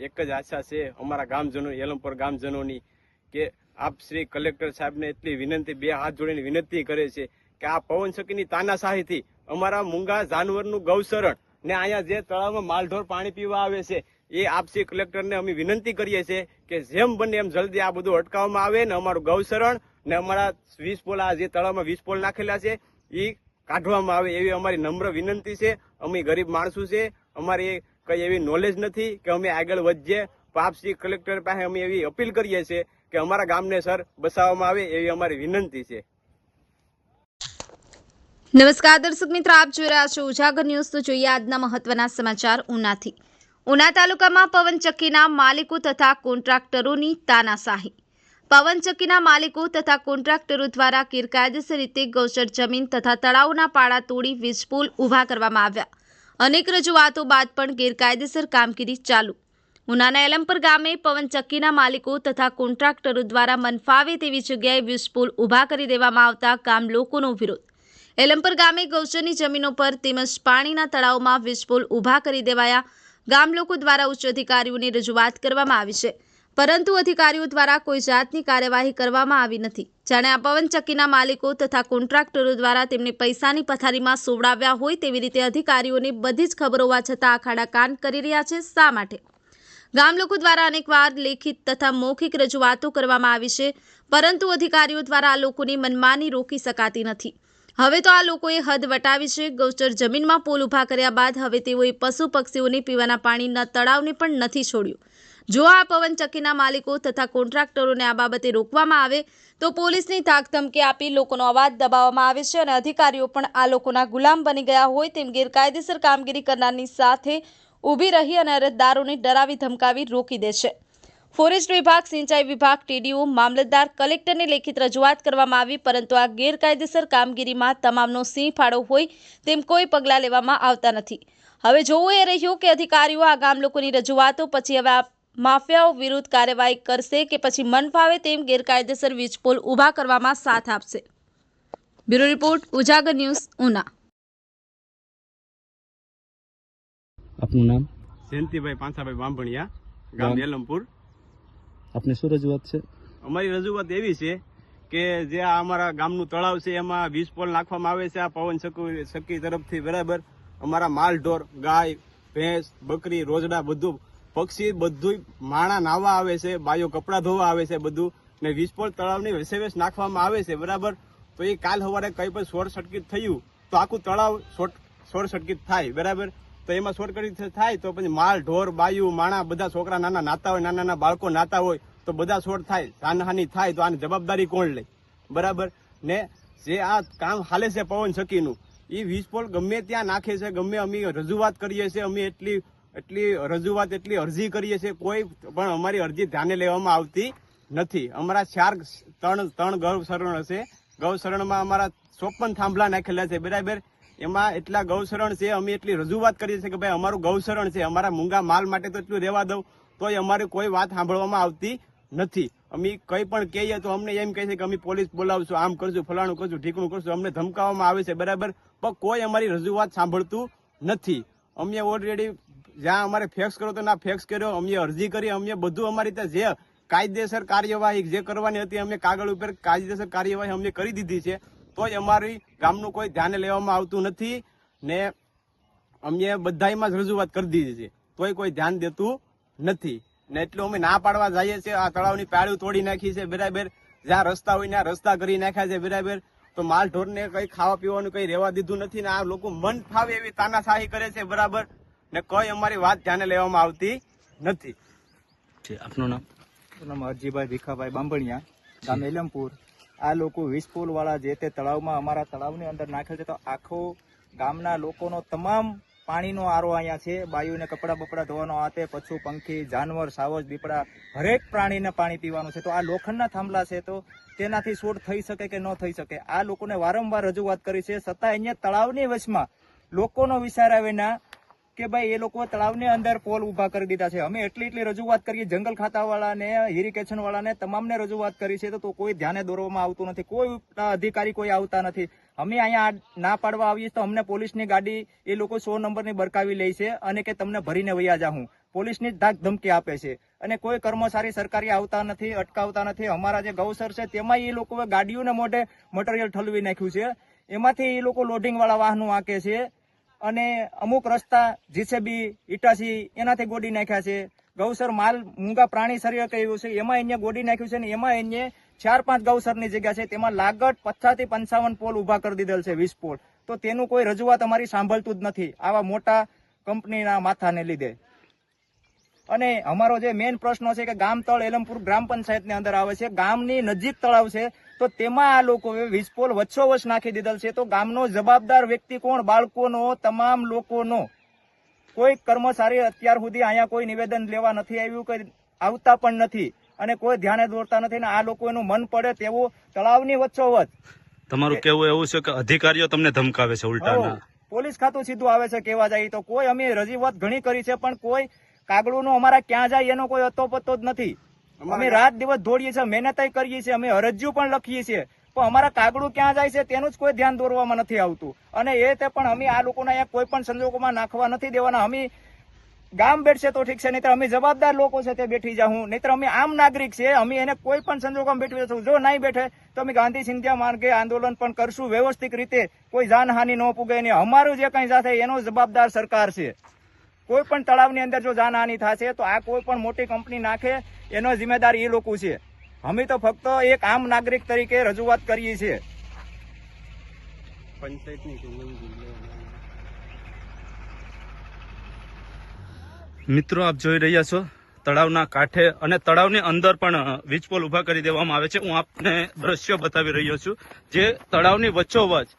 એક જ આશા છે અમારા ગામજનો એલમપુર ગામજનોની કે આપ શ્રી કલેક્ટર સાહેબને એટલી વિનંતી, બે હાથ જોડીને વિનંતી કરે છે કે આ પવનચક્કીની તાનાશાહીથી અમારા મૂંગા જાનવરનું ગૌશરણ ને અહીંયા જે તળાવમાં માલઢોર પાણી પીવા આવે છે એ આપ શ્રી કલેક્ટરને અમે વિનંતી કરીએ છીએ કે જેમ બને એમ જલ્દી આ બધું અટકાવવામાં આવે ને અમારું ગૌશરણ ને અમારા 20 પોલ આ જે તળાવમાં 20 પોલ નાખેલા છે એ કાઢવામાં આવે એવી અમારી નમ્ર વિનંતી છે। અમે ગરીબ માણસો છે, અમારી કઈ એવી નોલેજ નથી કે અમે આગળ વધીએ, આપ શ્રી કલેક્ટર પાસે અમે એવી અપીલ કરીએ છીએ કે અમારા ગામને સર બસાવવામાં આવે એવી અમારી વિનંતી છે। નમસ્કાર દર્શક મિત્રો, આપ જોઈ રહ્યા છો ઉજાગર ન્યૂઝ। તો જોઈએ આજના મહત્વના સમાચાર ઉનાથી। ઉના તાલુકામાં પવનચક્કીના માલિકો તથા કોન્ટ્રાક્ટરોની તાનાશાહી। પવનચક્કીના માલિકો તથા કોન્ટ્રાક્ટરો દ્વારા ગેરકાયદેસર રીતે ગૌચર જમીન તથા તળાવના પાળા તોડી વીજપોલ ઊભા કરવામાં આવ્યા। અનેક રજૂઆતો બાદ પણ ગેરકાયદેસર કામગીરી ચાલુ। ઉનાના એલમપર ગામે પવનચક્કીના માલિકો તથા કોન્ટ્રાક્ટરો દ્વારા મનફાવે તેવી જગ્યાએ વીજપોલ ઊભા કરી દેવામાં આવતા ગામ લોકોનો વિરોધ। એલમપર ગામે ગૌચરની જમીનો પર તેમજ પાણીના તળાવમાં વીજપોલ ઊભા કરી દેવાયા। ગામ લોકો દ્વારા ઉચ્ચ અધિકારીઓને રજૂઆત કરવામાં આવી છે, પરંતુ અધિકારીઓ દ્વારા કોઈ જાતની કાર્યવાહી કરવામાં આવી નથી। જાણે આ પવનચક્કીના માલિકો તથા કોન્ટ્રાક્ટરો દ્વારા તેમને પૈસાની પથારીમાં સોવડાવ્યા હોય તેવી રીતે અધિકારીઓને બધી જ ખબર હોવા છતાં આખાડા કાન કરી રહ્યા છે। શા માટે? ગામ લોકો દ્વારા અનેકવાર લેખિત તથા મૌખિક રજૂઆતો કરવામાં આવી છે, પરંતુ અધિકારીઓ દ્વારા આ લોકોની મનમાની રોકી શકાતી નથી। હવે તો આ લોકોએ હદ વટાવી છે। ગૌચર જમીનમાં પોલ ઊભા કર્યા બાદ હવે તેઓએ પશુ પક્ષીઓને પીવાના પાણીના તળાવને પણ નથી છોડ્યું। જો આ પવનચક્કીના માલિકો તથા કોન્ટ્રાક્ટરોને આ બાબતે રોકવામાં આવે તો પોલીસની ધાકધમકી આપી લોકોનો અવાજ દબાવવામાં આવે છે અને અધિકારીઓ પણ આ લોકોના ગુલામ બની ગયા હોય તેમ ગેરકાયદેસર કામગીરી કરનારની સાથે ઊભી રહી અને અરજદારોને ડરાવી ધમકાવી રોકી દે છે। ફોરેસ્ટ વિભાગ, સિંચાઈ વિભાગ, ટીડીઓ, મામલતદાર, કલેક્ટરને લેખિત રજૂઆત કરવામાં આવી, પરંતુ આ ગેરકાયદેસર કામગીરીમાં તમામનો સિંહ ફાળો હોય તેમ કોઈ પગલાં લેવામાં આવતા નથી। હવે જોવું એ રહ્યું કે અધિકારીઓ આ ગામ લોકોની રજૂઆતો પછી હવે આ માફિયાઓ વિરુદ્ધ કાર્યવાહી કરશે કે પછી મન ફાવે તેમ ગેરકાયદેસર વીજપોલ ઊભા કરવામાં સાથ આપશે। બ્યુરો રિપોર્ટ, ઉજાગર ન્યૂઝ, ઉના। આપનું નામ? જયંતિભાઈ પાંચાભાઈ બાંભણિયા, ગામ એલમપુર। આપને શું રજૂઆત છે? અમારી રજૂઆત એવી છે કે જે આ અમારા ગામનું તળાવ છે એમાં 20 પોલ નાખવામાં આવે છે આ પવનચક્કી તરફથી, બરાબર। અમારા માલઢોર, ગાય, ભેંસ, બકરી, રોજડા, બધું પક્ષી, બધું માણા નાવા આવે છે, બાયો કપડા ધોવા આવે છે બધું, ને 20 પોલ તળાવની વસેવેસ નાખવામાં આવે છે, બરાબર। તો એ કાલ સવારે કઈ પણ શોર્ટ સર્કિટ થયું તો આખું તળાવ શોર્ટ સર્કિટ થાય, બરાબર। તો એમાં શોર્ટ સર્કિટ થાય તો પછી માલ, ઢોર, બાયું, માણા બધા છોકરા નાના નાતા હોય, નાના નાના બાળકો નાતા હોય તો બધા શોર્ટ થાય, જાનહાની થાય તો આની જવાબદારી કોણ લે, બરાબર। ને જે આ કામ હાલે છે પવનચક્કીનું એ 20 પોલ ગમે ત્યાં નાખે છે, ગમે અમે રજૂઆત કરીએ છીએ, અમે એટલી અરજી કરીએ છીએ, કોઈ પણ અમારી અરજી ધ્યાને લેવામાં આવતી નથી। અમારા 3 ગૌશરણ હશે, ગૌશરણમાં અમારા 54 થાંભલા નાખેલા છે, બરાબર। એમાં એટલા ગૌશરણ છે, અમે એટલી રજૂઆત કરીએ છીએ કે ભાઈ અમારું ગૌશરણ છે, અમારા મૂંગા માલ માટે તો એટલું રહેવા દઉં, તોય અમારી કોઈ વાત સાંભળવામાં આવતી નથી। અમે કંઈ પણ કહીએ તો અમને એમ કહે છે કે અમે પોલીસ બોલાવશું, આમ કરશું, ફલાણું કરશું, ઠીકણું કરશું, અમને ધમકાવવામાં આવે છે, બરાબર। પણ કોઈ અમારી રજૂઆત સાંભળતું નથી। અમે ઓલરેડી જ્યાં અમારે ફેક્સ કર્યો તો ના ફેક્સ કર્યો, અમે અરજી કરી, અમે બધું અમારી રીતે જે કાયદેસર કાર્યવાહી જે કરવાની હતી અમે કાગળ ઉપર કાયદેસર કાર્યવાહી અમને કરી દીધી છે, તોય અમારી ગામનું કોઈ ધ્યાને લેવામાં આવતું નથી ને અમે બધામાં જ રજૂઆત કરી દીધી છે, તોય કોઈ ધ્યાન દેતું નથી ને એટલું અમે ના પાડવા જઈએ છીએ। આ તળાવની પાળીઓ તોડી નાખી છે, બરાબર। જ્યાં રસ્તા હોય ત્યાં રસ્તા કરી નાખ્યા છે, બરાબર। તો માલ ઢોરને કઈ ખાવા પીવાનું કઈ રહેવા દીધું નથી ને આ લોકો મન ફાવે એવી તાનાશાહી કરે છે, બરાબર। ને કોઈ અમારી વાત ધ્યાને લેવામાં આવતી નથી। આપનું નામ? નામ અરજીભાઈ ભીખાભાઈ બાંભણિયા, ગામ એલમપુર। આ લોકો 20 પોલ વાળા જે તે તળાવમાં અમારા તળાવની અંદર નાખેલ છે, તો આખો ગામના લોકોનો તમામ પાણીનો આરો અહીંયા છે। બાયુને કપડા બપડા ધોવાનો આતે, પશુ પંખી, જાનવર, સાવજ, દીપડા, હરેક પ્રાણીને પાણી પીવાનું છે। તો આ લોખંડના થાંભલા છે, તો તેનાથી શોર્ટ થઈ શકે કે ન થઈ શકે? આ લોકોને વારંવાર રજૂઆત કરી છે, છતાં અહીંયા તળાવની વચમાં લોકોનો વિચાર વિના કે ભાઈ એ લોકો તળાવની અંદર પોલ ઊભા કરી દીધા છે। અમે એટલી રજૂઆત કરીએ, જંગલ ખાતાવાળાને, ઇરિગેશન વાળાને, તમામને રજૂઆત કરી છે, તો કોઈ ધ્યાને દોરવામાં આવતું નથી, કોઈ અધિકારી કોઈ આવતા નથી। અમે અહીંયા ના પાડવા આવીએ તો અમને પોલીસની ગાડી એ લોકો 100 નંબરની બરકાવી લે છે અને કે તમને ભરીને વયા જાઉં. પોલીસની ધાક ધમકી આપે છે અને કોઈ કર્મચારી સરકારી આવતા નથી, અટકાવતા નથી. અમારા જે ગૌસર છે તેમાં એ લોકોએ ગાડીઓને મોઢે મટીરિયલ ઠલવી નાખ્યું છે. એમાંથી એ લોકો લોડિંગ વાળા વાહનો આંકે છે અને અમુક રસ્તા જીસીબી ઇટાસી એનાથી ગોડી નાખ્યા છે. ગૌસર માલ મૂંગા પ્રાણી શરીર કહ્યું છે એમાં એને ગોડી નાખ્યું છે ને એમાં એને 4-5 ગૌસરની જગ્યા છે તેમાં લાગત 50 થી 55 પોલ ઉભા કરી દીધેલ છે, 20 પોલ. તો તેનું કોઈ રજૂઆત અમારી સાંભળતું જ નથી આવા મોટા કંપનીના માથાને લીધે. અને અમારો જે મેઇન પ્રશ્ન છે કે ગામતળ એલમપુર ગ્રામ પંચાયતની અંદર આવે છે, ગામની નજીક તળાવ છે, તો તેમાં આ લોકોએ 20 પોલ વચ્ચોવચ નાખી દીધેલ છે. તો ગામનો જવાબદાર વ્યક્તિ કોણ? બાળકોનો, તમામ લોકોનો. કોઈ કર્મચારી અત્યાર સુધી અહીંયા કોઈ નિવેદન લેવા નથી આવ્યું, કોઈ આવતા પણ નથી અને કોઈ ધ્યાને દોરતા નથી. ને આ લોકો એનું મન પડે તેવું તળાવની વચ્ચોવચ. તમારું કેવું એવું છે કે અધિકારીઓ તમને ધમકાવે છે ઉલટાના? પોલીસ ખાતું સીધું આવે છે કહેવા જાય તો. કોઈ અમે રજૂઆત ઘણી કરી છે પણ કોઈ કાગળું અમારા ક્યાં જાય એનો કોઈ અતો પતો જ નથી. અમે રાત દિવસ દોડીએ છીએ, મહેનત કરીએ છીએ, અમે અરજીઓ પણ લખીએ છીએ, પણ અમારા કાગળું ક્યાં જાય છે તેનું જ કોઈ ધ્યાન દોરવામાં નથી આવતું. અને એ તે પણ અમે આ લોકોને અહીંયા કોઈ પણ સંજોગોમાં નાખવા નથી દેવાના. અમે ગામ બેઠશે તો ઠીક છે, નહીતર અમે જવાબદાર લોકો છે તે બેઠી જાઉં, નહીતર અમે આમ નાગરિક છે, અમે એને કોઈ પણ સંજોગોમાં બેઠી જશું. જો નહીં બેઠે તો અમે ગાંધી સિંધિયા માર્ગે આંદોલન પણ કરશું વ્યવસ્થિત રીતે, કોઈ જાનહાનિ ન પૂગે ને અમારું જે કંઈ સાથે એનો જવાબદાર સરકાર છે. કોઈ પણ તળાવની અંદર જો જાનહાનિ થશે તો આ કોઈ પણ મોટી કંપની નાખે એનો જિમ્મેદાર એ લોકો છે. અમે તો ફક્ત એક આમ નાગરિક તરીકે રજૂઆત કરીએ છીએ. મિત્રો, આપ જોઈ રહ્યા છો તળાવના કાંઠે અને તળાવની અંદર પણ વીજ પોલ ઉભા કરી દેવામાં આવે છે. હું આપને દ્રશ્યો બતાવી રહ્યો છું જે તળાવની વચ્ચોવચ